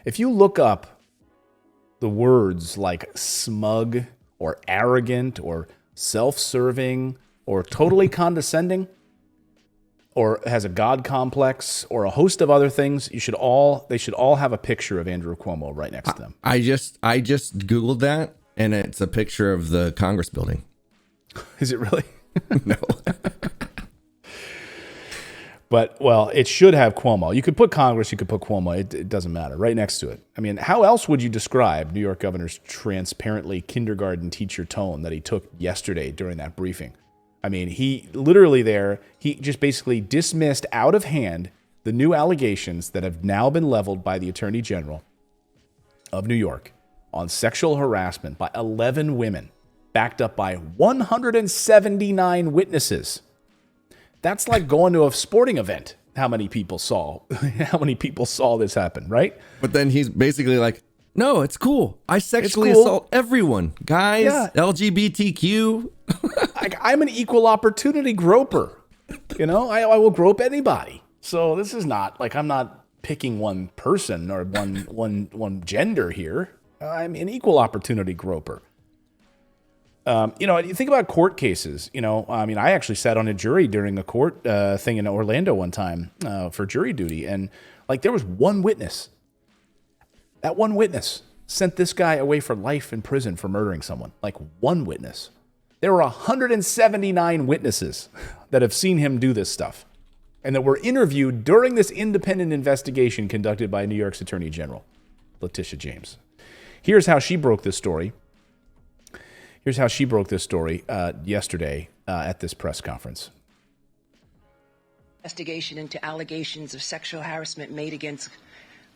If you look up the words like smug or arrogant or self-serving or totally condescending or has a God complex or a host of other things, they should all have a picture of Andrew Cuomo right next to them. I just Googled that, and it's a picture of the Congress building. Is it really? No. But, well, it should have Cuomo. You could put Congress, you could put Cuomo. It doesn't matter. Right next to it. I mean, how else would you describe New York governor's transparently kindergarten teacher tone that he took yesterday during that briefing? I mean, he literally he just basically dismissed out of hand the new allegations that have now been leveled by the Attorney General of New York on sexual harassment by 11 women, backed up by 179 witnesses. That's like going to a sporting event. How many people saw this happen, right? But then he's basically like, no, it's cool. I sexually assault everyone. Guys, yeah. LGBTQ. I'm an equal opportunity groper. You know, I will grope anybody. So this is not like I'm not picking one person or one gender here. I'm an equal opportunity groper. You think about court cases. I actually sat on a jury during a court thing in Orlando one time for jury duty. And like there was one witness. That one witness sent this guy away for life in prison for murdering someone. Like one witness. There were 179 witnesses that have seen him do this stuff and that were interviewed during this independent investigation conducted by New York's Attorney General, Letitia James. Here's how she broke this story. Yesterday at this press conference. Investigation into allegations of sexual harassment made against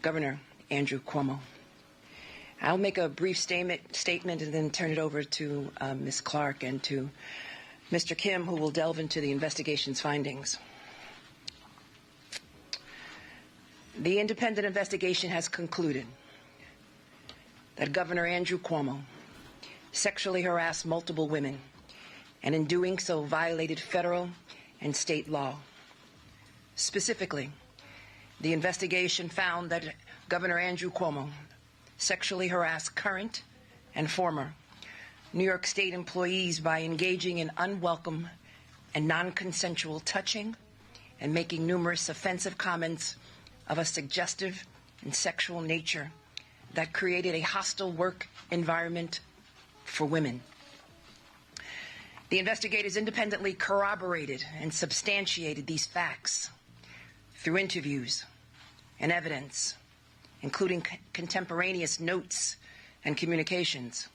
Governor Andrew Cuomo. I'll make a brief statement and then turn it over to Ms. Clark and to Mr. Kim, who will delve into the investigation's findings. The independent investigation has concluded that Governor Andrew Cuomo sexually harassed multiple women, and in doing so violated federal and state law. Specifically, the investigation found that Governor Andrew Cuomo sexually harassed current and former New York State employees by engaging in unwelcome and non-consensual touching and making numerous offensive comments of a suggestive and sexual nature that created a hostile work environment for women. The investigators independently corroborated and substantiated these facts through interviews and evidence, including contemporaneous notes and communications.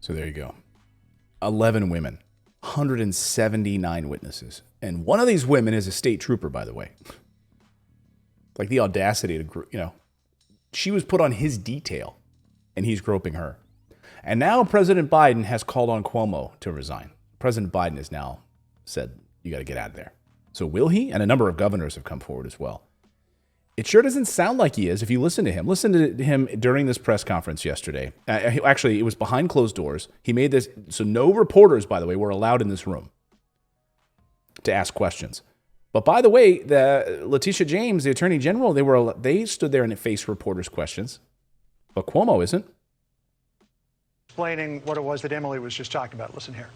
So there you go. 11 women, 179 witnesses. And one of these women is a state trooper, by the way. Like the audacity to, she was put on his detail and he's groping her. And now President Biden has called on Cuomo to resign. President Biden has now said, you got to get out of there. So will he? And a number of governors have come forward as well. It sure doesn't sound like he is if you listen to him. Listen to him during this press conference yesterday. Actually, it was behind closed doors. He made this, so no reporters, by the way, were allowed in this room to ask questions. But by the way, Letitia James, the Attorney General, they stood there and faced reporters' questions. But Cuomo isn't. Explaining what it was that Emily was just talking about. Listen here.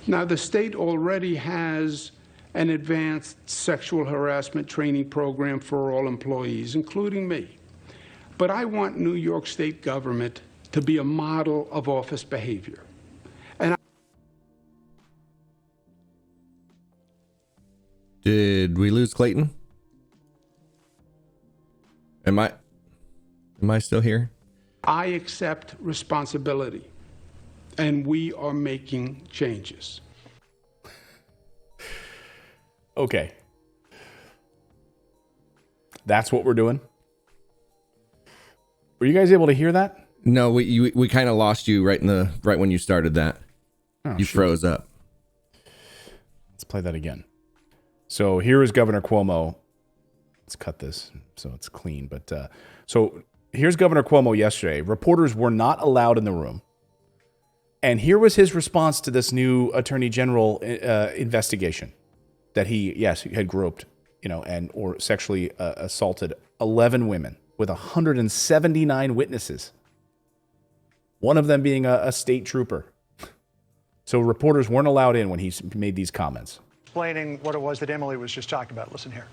Now, the state already has an advanced sexual harassment training program for all employees, including me. But I want New York State government to be a model of office behavior. Did we lose Clayton? Am I still here? I accept responsibility, and we are making changes. Okay. That's what we're doing? Were you guys able to hear that? No, we kind of lost you right when you started that. You froze up. Let's play that again. So here is Governor Cuomo. Let's cut this so it's clean. But so here's Governor Cuomo yesterday. Reporters were not allowed in the room. And here was his response to this new Attorney General investigation that he had groped or sexually assaulted 11 women with 179 witnesses. One of them being a state trooper. So reporters weren't allowed in when he made these comments. Explaining what it was that Emily was just talking about. Listen here.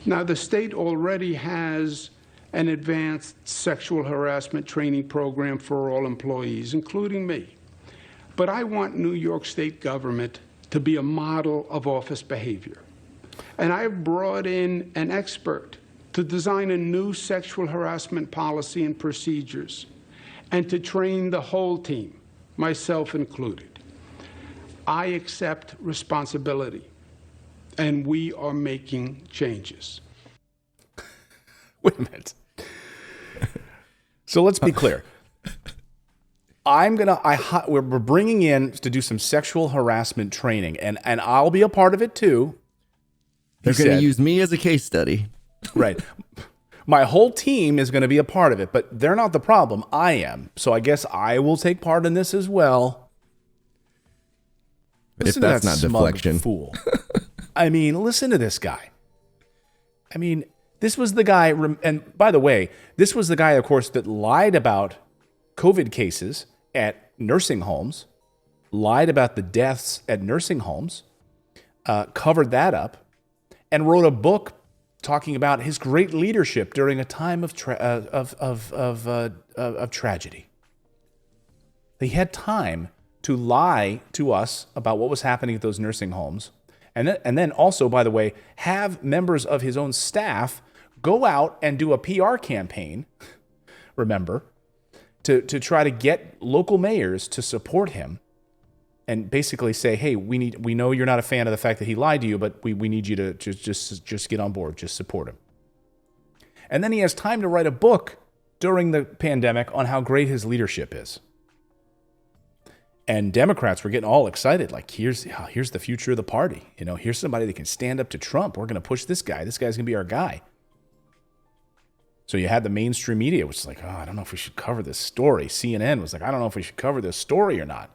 Now, the state already has an advanced sexual harassment training program for all employees, including me. But I want New York State government to be a model of office behavior. And I've brought in an expert to design a new sexual harassment policy and procedures, and to train the whole team, myself included. I accept responsibility, and we are making changes. Wait a minute. So let's be clear. We're bringing in to do some sexual harassment training, and I'll be a part of it too. They're going to use me as a case study. Right. My whole team is going to be a part of it, but they're not the problem. I am. So I guess I will take part in this as well. Listen if that's to that not smug deflection. Fool. I mean, listen to this guy. I mean, this was the guy, and by the way, this was the guy, of course, that lied about COVID cases at nursing homes, lied about the deaths at nursing homes, covered that up, and wrote a book talking about his great leadership during a time of tragedy. He had time to lie to us about what was happening at those nursing homes, and then also, by the way, have members of his own staff go out and do a PR campaign, remember, to try to get local mayors to support him and basically say, hey, we know you're not a fan of the fact that he lied to you, but we need you to just get on board, just support him. And then he has time to write a book during the pandemic on how great his leadership is. And Democrats were getting all excited, like, here's the future of the party. Here's somebody that can stand up to Trump. We're going to push this guy. This guy's going to be our guy. So you had the mainstream media, which is like, I don't know if we should cover this story. CNN was like, I don't know if we should cover this story or not.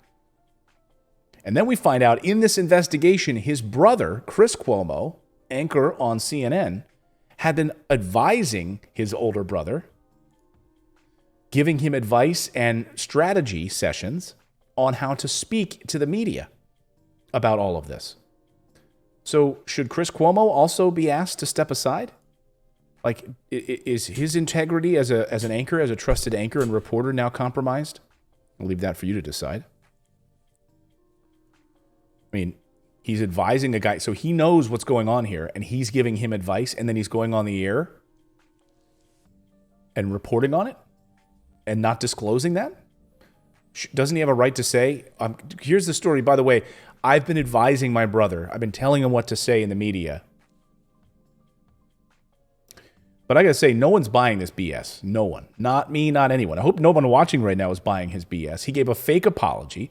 And then we find out in this investigation, his brother, Chris Cuomo, anchor on CNN, had been advising his older brother, giving him advice and strategy sessions on how to speak to the media about all of this. So should Chris Cuomo also be asked to step aside? Like, is his integrity as an anchor, as a trusted anchor and reporter now compromised? I'll leave that for you to decide. I mean, he's advising a guy, so he knows what's going on here, and he's giving him advice, and then he's going on the air and reporting on it and not disclosing that? Doesn't he have a right to say, here's the story, by the way, I've been advising my brother. I've been telling him what to say in the media. But I got to say, no one's buying this BS. No one. Not me, not anyone. I hope no one watching right now is buying his BS. He gave a fake apology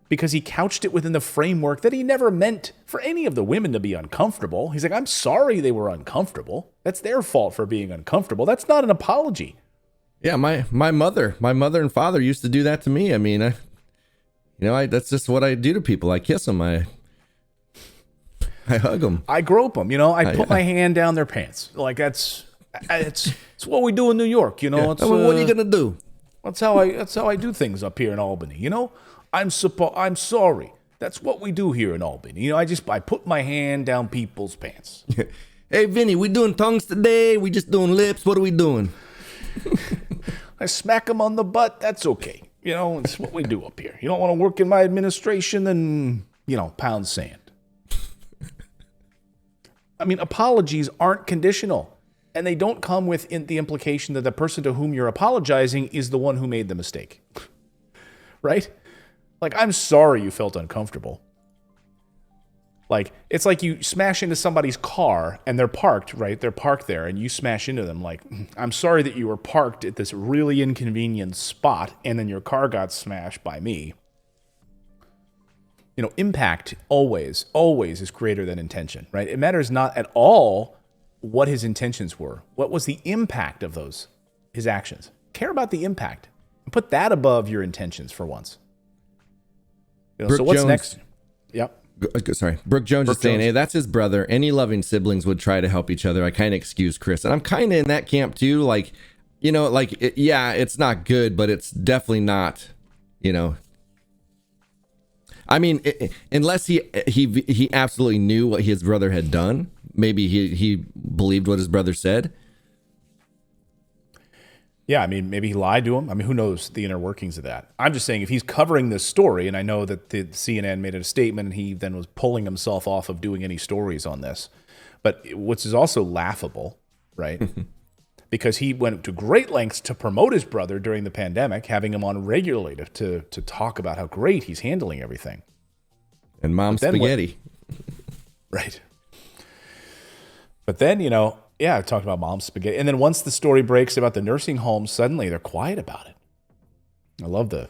because he couched it within the framework that he never meant for any of the women to be uncomfortable. He's like, I'm sorry they were uncomfortable. That's their fault for being uncomfortable. That's not an apology. Yeah, my mother and father used to do that to me. I mean, that's just what I do to people. I kiss them. I hug them. I grope them. I put my hand down their pants. Like it's what we do in New York. What are you gonna do? That's how I do things up here in Albany. I'm sorry. That's what we do here in Albany. I put my hand down people's pants. Hey, Vinny, we doing tongues today? We just doing lips? What are we doing? I smack them on the butt. That's okay. It's what we do up here. You don't want to work in my administration, then, pound sand. I mean, apologies aren't conditional, and they don't come with the implication that the person to whom you're apologizing is the one who made the mistake. Right? Like, I'm sorry you felt uncomfortable. Like, it's like you smash into somebody's car and they're parked, right? They're parked there and you smash into them. Like, I'm sorry that you were parked at this really inconvenient spot and then your car got smashed by me. Impact always is greater than intention, right? It matters not at all what his intentions were. What was the impact of his actions? Care about the impact and put that above your intentions for once. So what's next? Yep. Sorry, Brooke Jones is saying, hey, that's his brother. Any loving siblings would try to help each other. I kind of excuse Chris. And I'm kind of in that camp too. Like, you know, like, yeah, it's not good, but it's definitely not, you know. I mean, unless he absolutely knew what his brother had done. Maybe he believed what his brother said. Yeah, I mean, maybe he lied to him. I mean, who knows the inner workings of that? I'm just saying if he's covering this story, and I know that the CNN made a statement and he then was pulling himself off of doing any stories on this. But which is also laughable, right? Because he went to great lengths to promote his brother during the pandemic, having him on regularly to talk about how great he's handling everything. And mom spaghetti. Right. But then, you know, yeah, I talked about mom's spaghetti. And then once the story breaks about the nursing home, suddenly they're quiet about it. I love the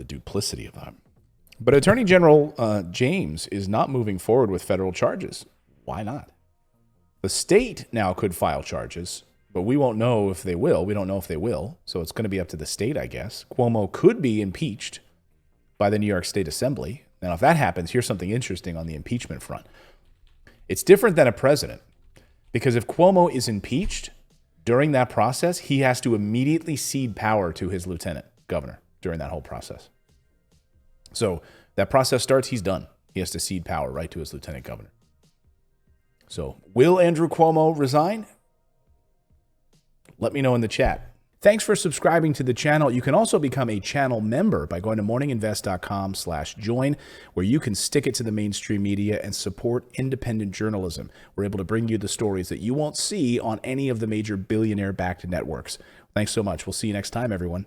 duplicity of that. But Attorney General James is not moving forward with federal charges. Why not? The state now could file charges, but we won't know if they will. We don't know if they will. So it's going to be up to the state, I guess. Cuomo could be impeached by the New York State Assembly. Now, if that happens, here's something interesting on the impeachment front. It's different than a president. Because if Cuomo is impeached during that process, he has to immediately cede power to his lieutenant governor during that whole process. So that process starts, he's done. He has to cede power right to his lieutenant governor. So will Andrew Cuomo resign? Let me know in the chat. Thanks for subscribing to the channel. You can also become a channel member by going to morninginvest.com/join, where you can stick it to the mainstream media and support independent journalism. We're able to bring you the stories that you won't see on any of the major billionaire-backed networks. Thanks so much. We'll see you next time, everyone.